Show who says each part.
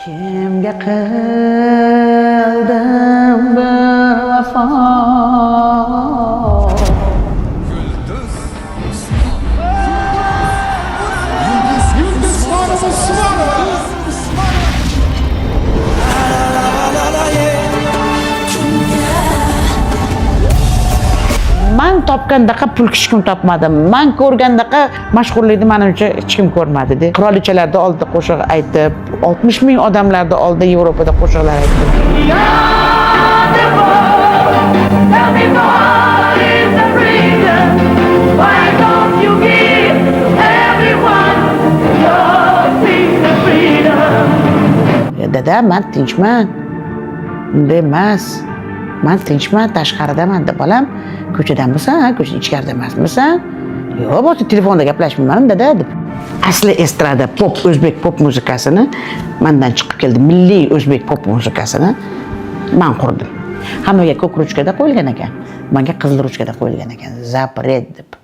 Speaker 1: Kimga qildim bir vafo? Men topgandaqa pul hech kim topmadim. Men ko'rgandaqa mashhurlikni menimcha hech kim ko'rmadi. Qirolichalarda oldida qo'shiq aytib, 60 ming odamlarda oldida Yevropada qo'shiqlar aytdim. Dada, men tinchman. Unday emas. Men tinchman, tashqaridaman deb bolam. Ko'chadanmisan, ko'cha ichkarida emasmisan? Yo'q, bo'lsa telefonda gaplashmayman dada deb. Asli estrada pop, o'zbek pop muzikasini mendan chiqib keldi. Milliy o'zbek pop muzikasini men qurdim. Hammaga ko'k ruchkada qo'yilgan ekan. Menga qizil ruchkada qo'yilgan ekan. Zapret deb.